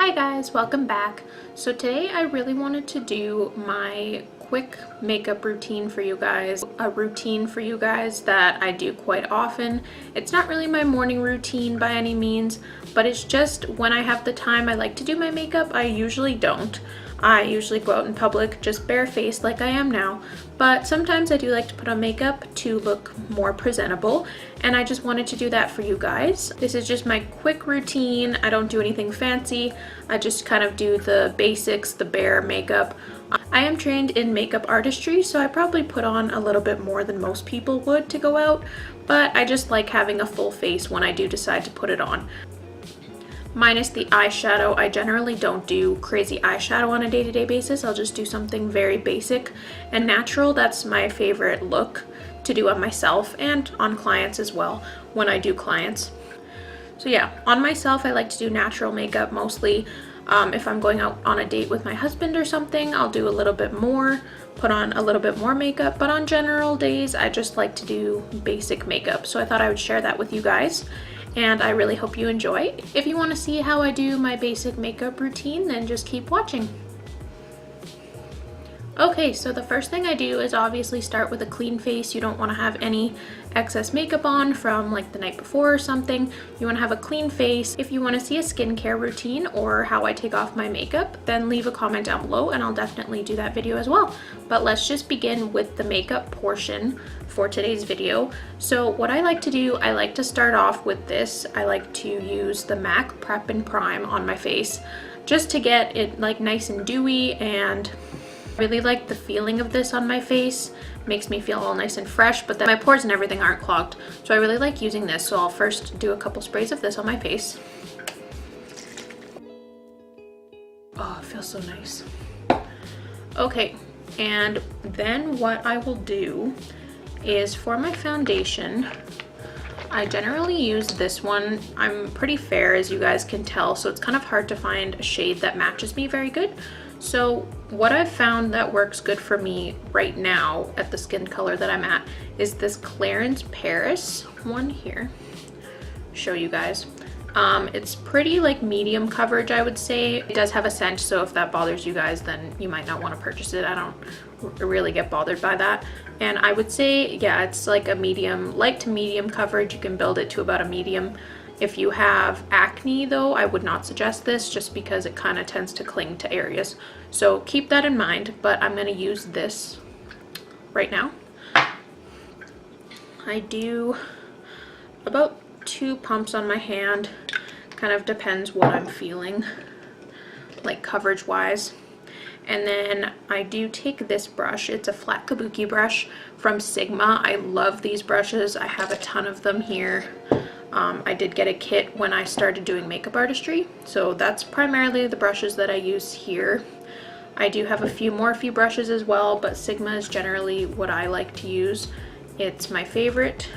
Hi guys, welcome back. So today I really wanted to do my quick makeup routine for you guys, a routine for you guys that I do quite often. It's not really my morning routine by any means, but it's just when I have the time I like to do my makeup. I usually don't. I usually go out in public just barefaced like I am now, but sometimes I do like to put on makeup to look more presentable, and I just wanted to do that for you guys. This is just my quick routine. I don't do anything fancy. I just kind of do the basics, the bare makeup. I am trained in makeup artistry, so I probably put on a little bit more than most people would to go out, but I just like having a full face when I do decide to put it on. Minus the eyeshadow, I generally don't do crazy eyeshadow on a day-to-day basis. I'll just do something very basic and natural. That's my favorite look to do on myself and on clients as well when I do clients. So yeah, on myself I like to do natural makeup mostly. If I'm going out on a date with my husband or something, I'll do a little bit more, put on a little bit more makeup, but on general days I just like to do basic makeup. So I thought I would share that with you guys, and I really hope you enjoy. If you want to see how I do my basic makeup routine, then just keep watching. Okay, so the first thing I do is obviously start with a clean face. You don't want to have any excess makeup on from like the night before or something. You want to have a clean face. If you want to see a skincare routine or how I take off my makeup, then leave a comment down below and I'll definitely do that video as well. But let's just begin with the makeup portion for today's video. So what I like to do, I like to start off with this. I like to use the MAC Prep and Prime on my face just to get it like nice and dewy, and I really like the feeling of this on my face. Makes me feel all nice and fresh, but then my pores and everything aren't clogged. So I really like using this. So I'll first do a couple sprays of this on my face. Oh, it feels so nice. Okay, and then what I will do is for my foundation, I generally use this one. I'm pretty fair, as you guys can tell, so it's kind of hard to find a shade that matches me very good. So what I've found that works good for me right now at the skin color that I'm at is this CLARINS Paris one here. Show you guys. It's pretty like medium coverage, I would say. It does have a scent, so if that bothers you guys, then you might not want to purchase it. I don't really get bothered by that. And I would say, yeah, it's like a medium, light to medium coverage. You can build it to about a medium. If you have acne though, I would not suggest this just because it kind of tends to cling to areas. So keep that in mind, but I'm going to use this right now. I do about 2 pumps on my hand. Kind of depends what I'm feeling, like coverage wise. And then I do take this brush. It's a flat kabuki brush from Sigma. I love these brushes. I have a ton of them here. I did get a kit when I started doing makeup artistry, so that's primarily the brushes that I use here. I do have a few Morphe brushes as well, but Sigma is generally what I like to use. It's my favorite.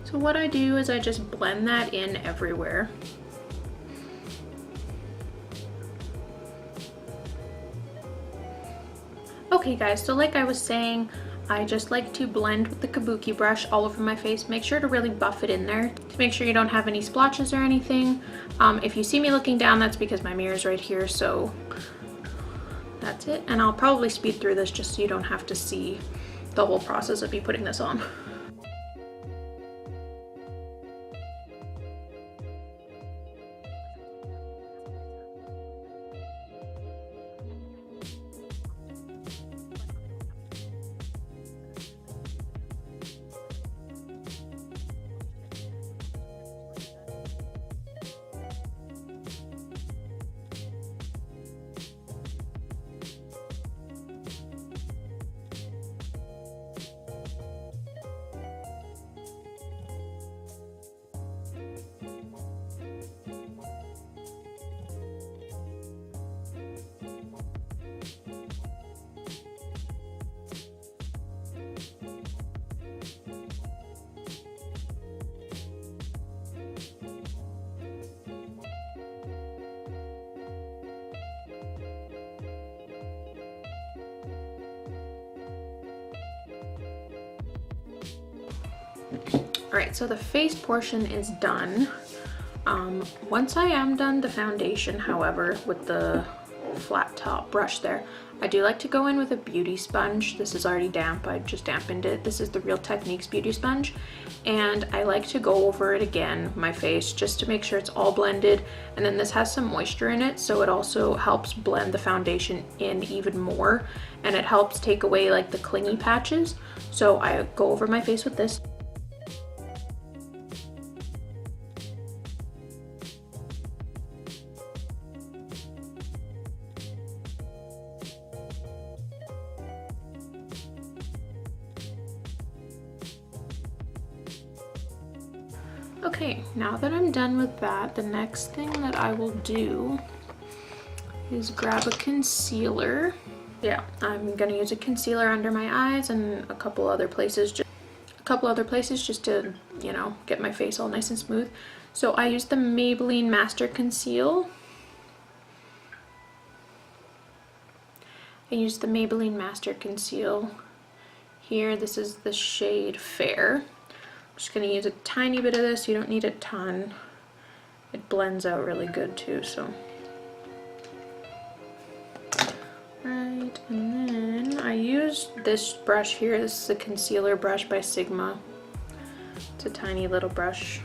So what I do is I just blend that in everywhere. Okay guys, so like I was saying, I just like to blend with the kabuki brush all over my face. Make sure to really buff it in there to make sure you don't have any splotches or anything. If you see me looking down, that's because my mirror is right here, so that's it. And I'll probably speed through this just so you don't have to see the whole process of me putting this on. Alright, so the face portion is done. Once I am done the foundation, however, with the flat top brush there, I do like to go in with a beauty sponge. This is already damp, I just dampened it. This is the Real Techniques beauty sponge, and I like to go over it again, my face, just to make sure it's all blended. And then this has some moisture in it, so it also helps blend the foundation in even more, and it helps take away like the clingy patches. So I go over my face with this. Okay, now that I'm done with that, the next thing that I will do is grab a concealer. Yeah, I'm gonna use a concealer under my eyes and a couple other places just to, you know, get my face all nice and smooth. So I use the Maybelline Master Conceal. I use the Maybelline Master Conceal here. This is the shade Fair. I'm just going to use a tiny bit of this. You don't need a ton. It blends out really good too, so. Right, and then I use this brush here. This is a concealer brush by Sigma. It's a tiny little brush.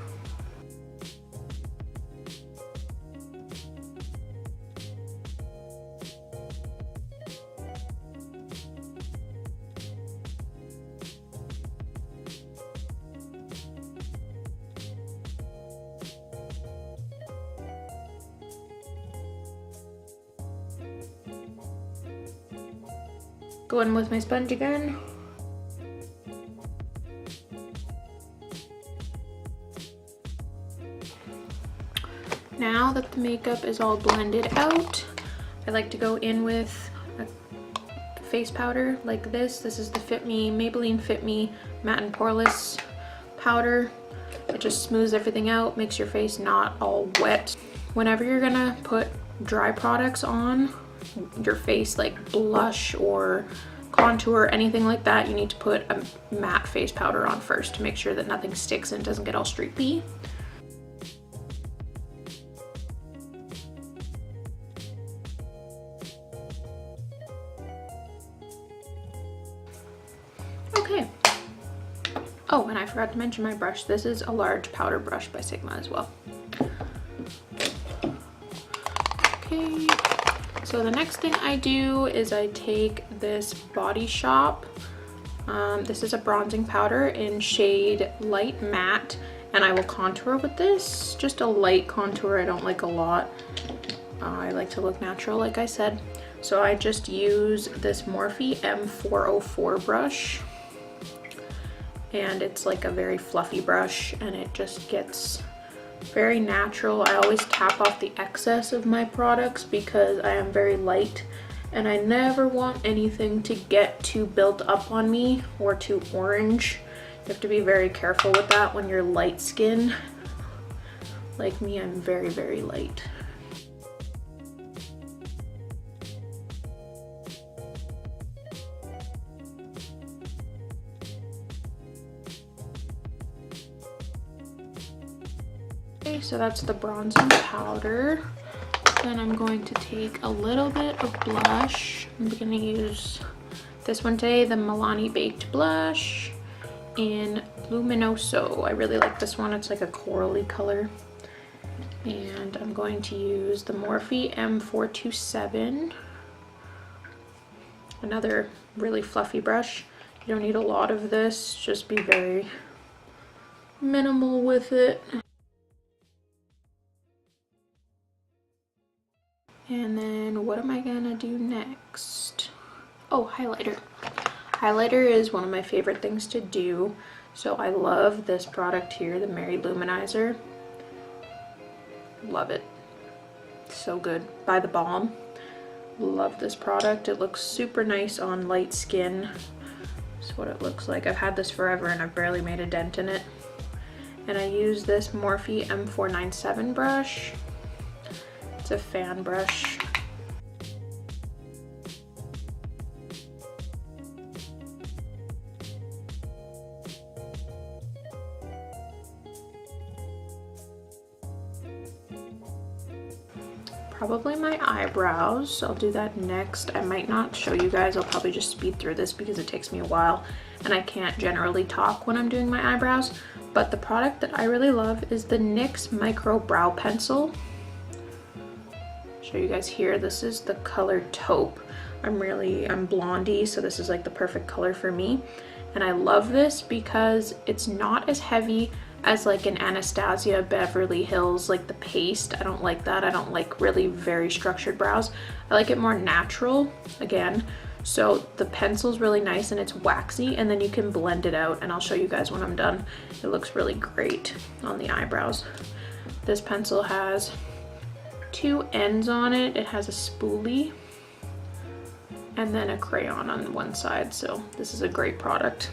Go in with my sponge again. Now that the makeup is all blended out, I like to go in with a face powder like this. This is the Fit Me, Maybelline Fit Me Matte and Poreless powder. It just smooths everything out, makes your face not all wet. Whenever you're gonna put dry products on your face, like blush or contour, anything like that, you need to put a matte face powder on first to make sure that nothing sticks and doesn't get all streaky. Okay. Oh, and I forgot to mention my brush. This is a large powder brush by Sigma as well. Okay. So the next thing I do is I take this Body Shop. This is a bronzing powder in shade Light Matte, and I will contour with this. Just a light contour, I don't like a lot. I like to look natural, like I said. So I just use this Morphe M404 brush. And it's like a very fluffy brush, and it just gets very natural. I always tap off the excess of my products because I am very light and I never want anything to get too built up on me or too orange. You have to be very careful with that when you're light skin. Like me, I'm very, very light. Okay, so that's the bronzing powder. Then I'm going to take a little bit of blush. I'm gonna use this one today, the Milani Baked Blush in Luminoso. I really like this one. It's like a corally color. And I'm going to use the Morphe M427. Another really fluffy brush. You don't need a lot of this. Just be very minimal with it. And then what am I gonna do next? Oh, highlighter. Highlighter is one of my favorite things to do. So I love this product here, the LUMINIZER. Love it. So good. By the BALM. Love this product. It looks super nice on light skin. That's what it looks like. I've had this forever and I've barely made a dent in it. And I use this Morphe M497 brush. It's a fan brush. probably my eyebrows. I'll do that next. I might not show you guys. I'll probably just speed through this because it takes me a while and I can't generally talk when I'm doing my eyebrows. But the product that I really love is the NYX Micro Brow Pencil. Show you guys here. This is the color Taupe. I'm blondie, so this is like the perfect color for me. And I love this because it's not as heavy as like an Anastasia Beverly Hills, like the paste. I don't like that. I don't like really very structured brows. I like it more natural, again. So the pencil's really nice and it's waxy, and then you can blend it out, and I'll show you guys when I'm done. It looks really great on the eyebrows. This pencil has 2 ends on it. It has a spoolie and then a crayon on one side, so this is a great product.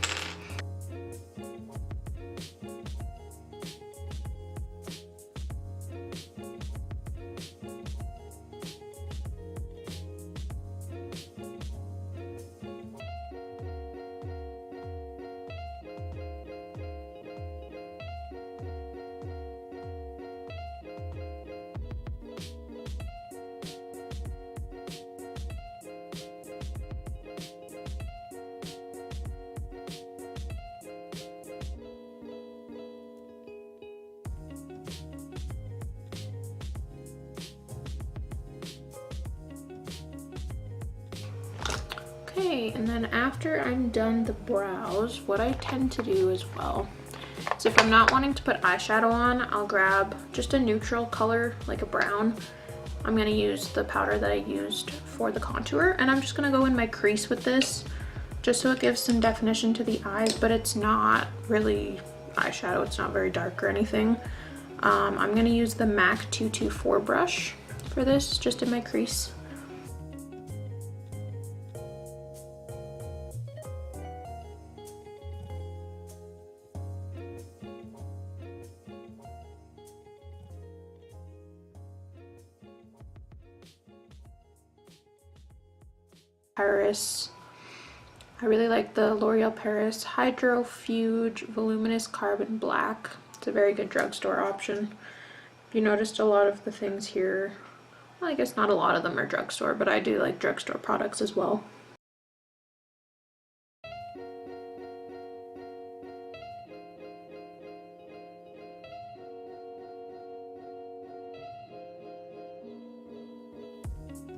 Okay, and then after I'm done the brows, what I tend to do as well is if I'm not wanting to put eyeshadow on, I'll grab just a neutral color, like a brown. I'm gonna use the powder that I used for the contour, and I'm just gonna go in my crease with this, just so it gives some definition to the eyes, but it's not really eyeshadow, it's not very dark or anything. I'm gonna use the MAC 224 brush for this, just in my crease. Paris. I really like the L'Oreal Paris Hydrofuge Voluminous Carbon Black. It's a very good drugstore option. If you noticed, a lot of the things here, well, I guess not a lot of them are drugstore, but I do like drugstore products as well.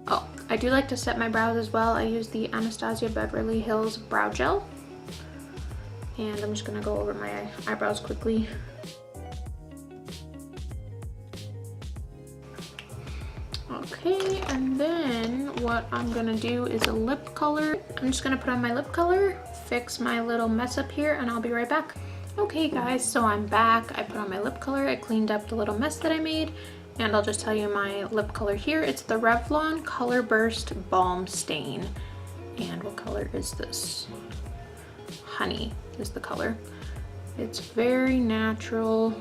Oh, I do like to set my brows as well. I use the Anastasia Beverly Hills Brow Gel. And I'm just gonna go over my eyebrows quickly. Okay, and then what I'm gonna do is a lip color. I'm just gonna put on my lip color, fix my little mess up here, and I'll be right back. Okay guys, so I'm back. I put on my lip color, I cleaned up the little mess that I made, and I'll just tell you my lip color here. It's the Revlon COLORBURST Balm Stain. And what color is this? Honey is the color. It's very natural.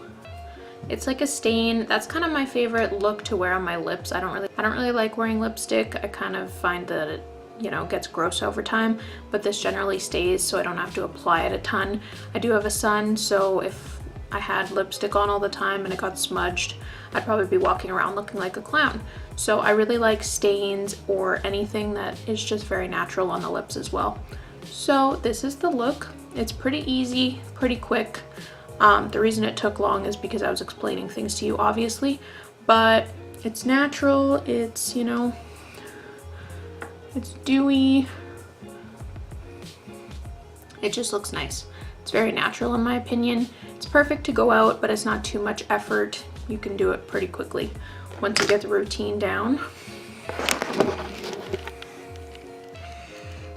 It's like a stain. That's kind of my favorite look to wear on my lips. I don't really like wearing lipstick. I kind of find that it, you know, gets gross over time, but this generally stays, so I don't have to apply it a ton. I do have a son, so if I had lipstick on all the time and it got smudged, I'd probably be walking around looking like a clown. So I really like stains or anything that is just very natural on the lips as well. So this is the look. It's pretty easy, pretty quick. The reason it took long is because I was explaining things to you, obviously, but it's natural, it's, you know, it's dewy. It just looks nice. It's very natural in my opinion. It's perfect to go out, but it's not too much effort. You can do it pretty quickly once you get the routine down.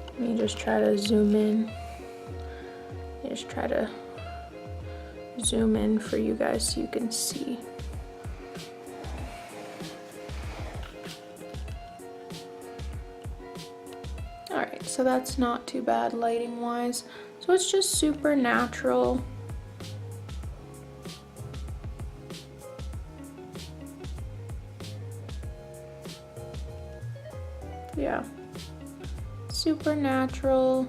Let me just try to zoom in. Just try to zoom in for you guys so you can see. All right, so that's not too bad lighting wise. So it's just super natural. Yeah, super natural,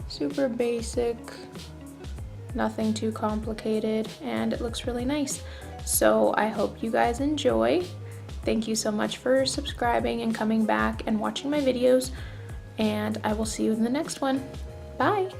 super basic, nothing too complicated, and it looks really nice. So I hope you guys enjoy, Thank you so much for subscribing and coming back and watching my videos, and I will see you in the next one. Bye!